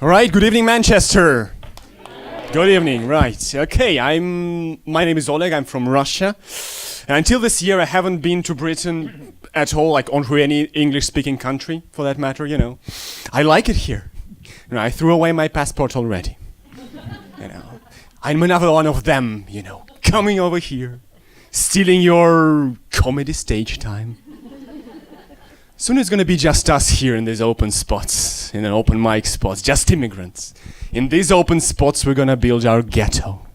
All right, good evening, Manchester. Good evening, right. Okay, my name is Oleg, I'm from Russia. And until this year, I haven't been to Britain at all, like onto any English-speaking country, for that matter, you know. I like it here. You know, I threw away my passport already. You know, I'm another one of them, you know, coming over here, stealing your comedy stage time. Soon it's gonna be just us here in these open spots, in an open mic spots, just immigrants. In these open spots we're gonna build our ghetto,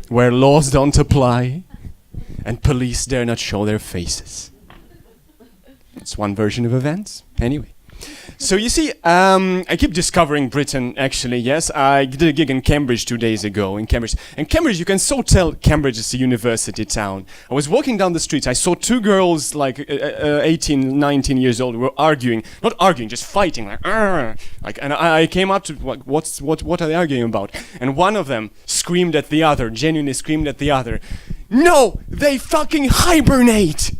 where laws don't apply and police dare not show their faces. It's one version of events, anyway. So you see, I keep discovering Britain, actually, yes. I did a gig in Cambridge 2 days ago, in Cambridge. And Cambridge, you can so tell Cambridge is a university town. I was walking down the street, I saw two girls, like 18, 19 years old, were arguing. Not arguing, just fighting, like, Arr! Like, and I came up to, like, what are they arguing about? And one of them screamed at the other, genuinely screamed at the other, "No, they fucking hibernate!"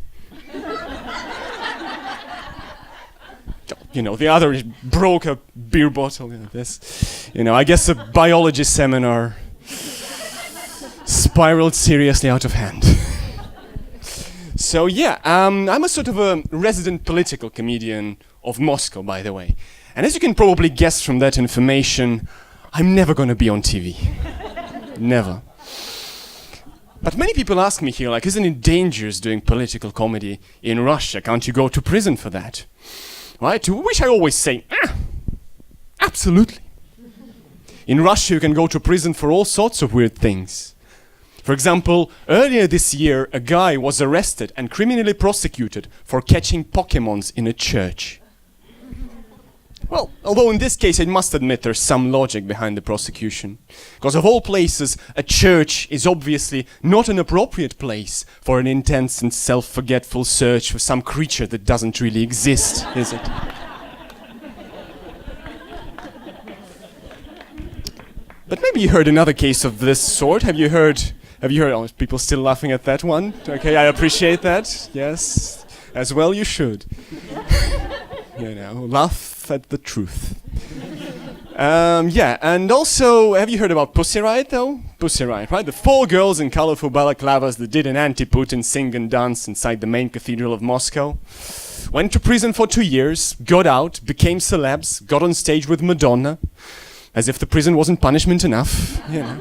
You know, the other broke a beer bottle. You know, this, you know, I guess a biology seminar spiraled seriously out of hand. So yeah, I'm a sort of a resident political comedian of Moscow, by the way. And as you can probably guess from that information, I'm never going to be on TV. Never. But many people ask me here, like, isn't it dangerous doing political comedy in Russia? Can't you go to prison for that? Right, to which I always say, absolutely. In Russia you can go to prison for all sorts of weird things. For example, earlier this year a guy was arrested and criminally prosecuted for catching Pokemons in a church. Well, although in this case I must admit there's some logic behind the prosecution. Because of all places, a church is obviously not an appropriate place for an intense and self-forgetful search for some creature that doesn't really exist, is it? But maybe you heard another case of this sort. Have you heard, oh, people still laughing at that one? Okay, I appreciate that, yes. As well you should. You know, laugh at the truth. Yeah, and also, have you heard about Pussy Riot, though? Pussy Riot, right? The 4 girls in colorful balaclavas that did an anti-Putin sing and dance inside the main cathedral of Moscow. Went to prison for 2 years, got out, became celebs, got on stage with Madonna, as if the prison wasn't punishment enough, you know.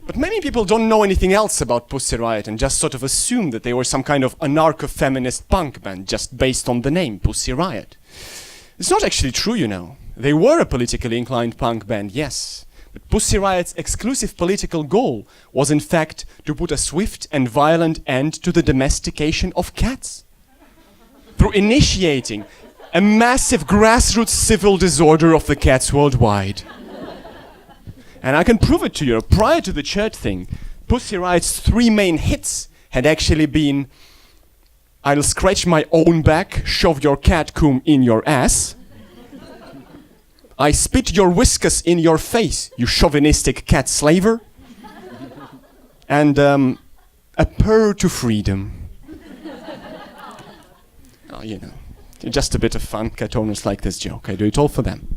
But many people don't know anything else about Pussy Riot and just sort of assume that they were some kind of anarcho-feminist punk band just based on the name Pussy Riot. It's not actually true, you know. They were a politically inclined punk band, yes. But Pussy Riot's exclusive political goal was in fact to put a swift and violent end to the domestication of cats. Through initiating a massive grassroots civil disorder of the cats worldwide. And I can prove it to you. Prior to the church thing, Pussy Riot's 3 main hits had actually been "I'll scratch my own back, shove your cat comb in your ass," "I spit your whiskas in your face, you chauvinistic cat slaver," and "A purr to freedom." Oh, you know, just a bit of fun. Cat owners like this joke. I do it all for them.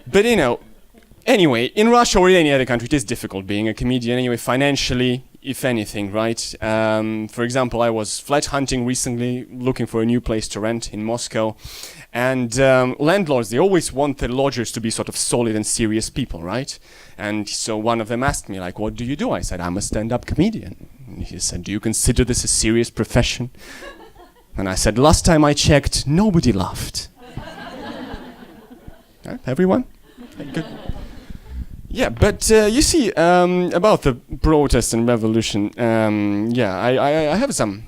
But you know, anyway, in Russia or in any other country, it is difficult being a comedian, anyway, financially, if anything, right? For example, I was flat hunting recently, looking for a new place to rent in Moscow. And landlords, they always want their lodgers to be sort of solid and serious people, right? And so one of them asked me, like, "What do you do?" I said, "I'm a stand-up comedian." And he said, "Do you consider this a serious profession?" And I said, "Last time I checked, nobody laughed." Everyone? Good. Yeah, but you see, about the protest and revolution, yeah, I have some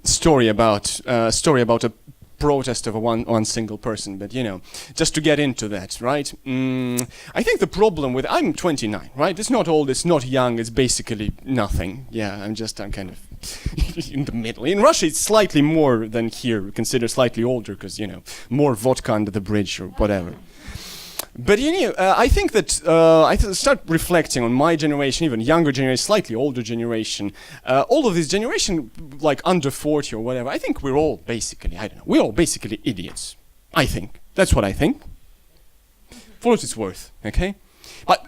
story about a protest of one single person, but you know, just to get into that, right? I think the problem with, I'm 29, right? It's not old, it's not young, it's basically nothing. Yeah, I'm kind of in the middle. In Russia, it's slightly more than here, considered slightly older, because, you know, more vodka under the bridge or whatever. But you know, I think that I start reflecting on my generation, even younger generation, slightly older generation, all of this generation, like under 40 or whatever. I think we're all basically, I don't know, we're all basically idiots. I think. That's what I think. for what it's worth, okay?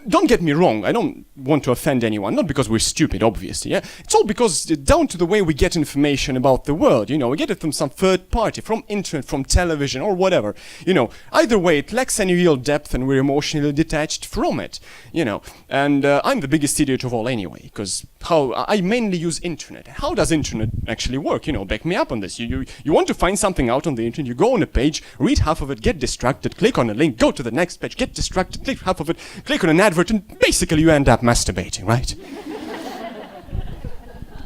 Don't get me wrong, I don't want to offend anyone, not because we're stupid, obviously, yeah? It's all because down to the way we get information about the world, we get it from some third party, from internet, from television, or whatever, Either way, it lacks any real depth and we're emotionally detached from it, And I'm the biggest idiot of all anyway, because I mainly use internet. How does internet actually work? Back me up on this. You want to find something out on the internet, you go on a page, read half of it, get distracted, click on a link, go to the next page, get distracted, click half of it, click on an advert, and basically you end up masturbating, right?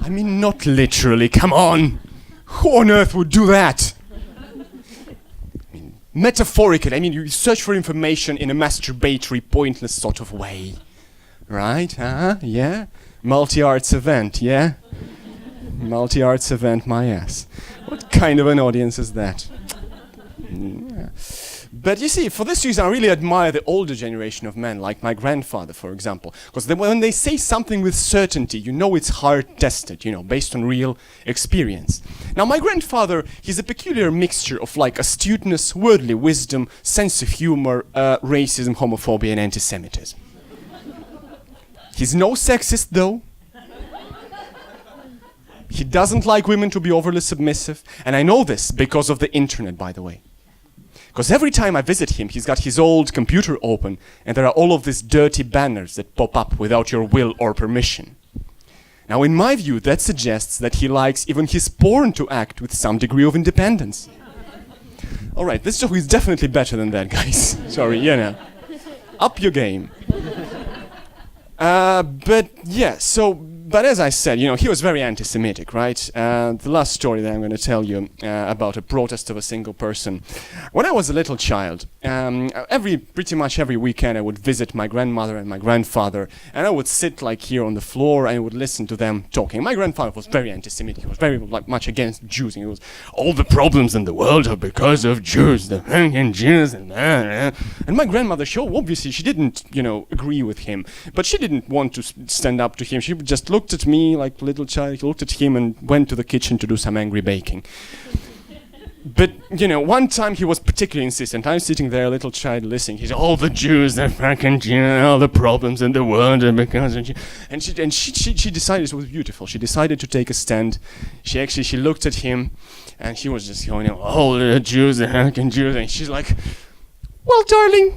I mean, not literally, come on! Who on earth would do that? I mean, metaphorically, you search for information in a masturbatory, pointless sort of way. Right? Yeah? Multi-arts event, yeah? Multi-arts event, my ass. What kind of an audience is that? Yeah. But you see, for this reason, I really admire the older generation of men, like my grandfather, for example. Because when they say something with certainty, it's hard-tested, based on real experience. Now, my grandfather, he's a peculiar mixture of, astuteness, worldly wisdom, sense of humor, racism, homophobia, and anti-Semitism. He's no sexist, though. He doesn't like women to be overly submissive. And I know this because of the internet, by the way. Because every time I visit him, he's got his old computer open, and there are all of these dirty banners that pop up without your will or permission. Now, in my view, that suggests that he likes even his porn to act with some degree of independence. All right, this joke is definitely better than that, guys. Sorry, Up your game. But as I said, he was very anti-Semitic, right? The last story that I'm going to tell you about a protest of a single person. When I was a little child, pretty much every weekend I would visit my grandmother and my grandfather, and I would sit here on the floor and I would listen to them talking. My grandfather was very anti-Semitic. He was very much against Jews. And he was, all the problems in the world are because of Jews, the fucking Jews, and my grandmother, obviously she didn't, agree with him, but she didn't want to stand up to him. She just looked at me like a little child, looked at him and went to the kitchen to do some angry baking. But, one time he was particularly insistent. I was sitting there, a little child, listening. He said, all the Jews, they're fucking Jews, all the problems in the world are because of Jews. And she decided, it was beautiful, she decided to take a stand. She looked at him, and he was just going, all the Jews, the fucking Jews. And she's like, well, darling,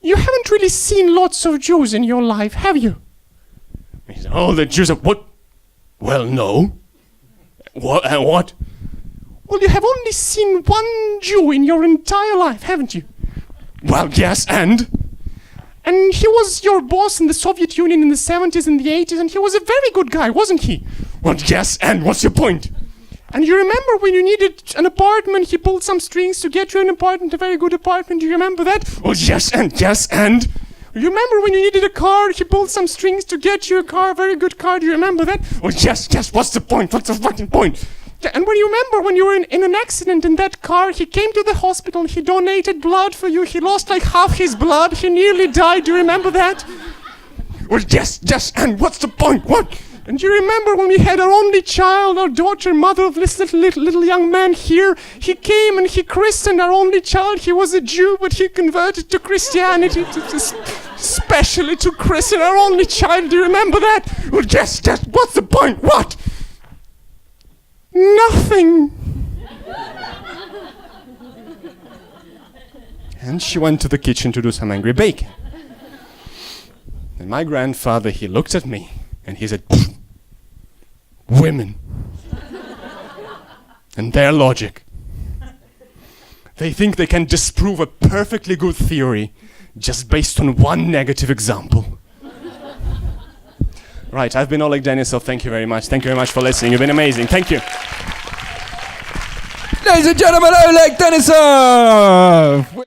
you haven't really seen lots of Jews in your life, have you? He said, oh, the Jews are what? Well, no. What? Well, you have only seen one Jew in your entire life, haven't you? Well, yes, and he was your boss in the Soviet Union in the 70s and the 80s, and he was a very good guy, wasn't he? Well, yes, and what's your point? And you remember when you needed an apartment, he pulled some strings to get you an apartment, a very good apartment, do you remember that? Well, yes, and... You remember when you needed a car, he pulled some strings to get you a car, a very good car, do you remember that? Oh, yes, what's the point? What's the fucking point? Yeah, and when you remember when you were in an accident in that car, he came to the hospital, he donated blood for you, he lost half his blood, he nearly died, do you remember that? Well, yes, and what's the point? What? And you remember when we had our only child, our daughter, mother of this little young man here, he came and he christened our only child. He was a Jew, but he converted to Christianity, especially to christen our only child. Do you remember that? Well, yes, what's the point? What? Nothing. And she went to the kitchen to do some angry baking. And my grandfather, he looked at me and he said, women and their logic. They think they can disprove a perfectly good theory just based on one negative example. Right, I've been Oleg Denisov. Thank you very much. Thank you very much for listening. You've been amazing. Thank you. Ladies and gentlemen, Oleg Denisov!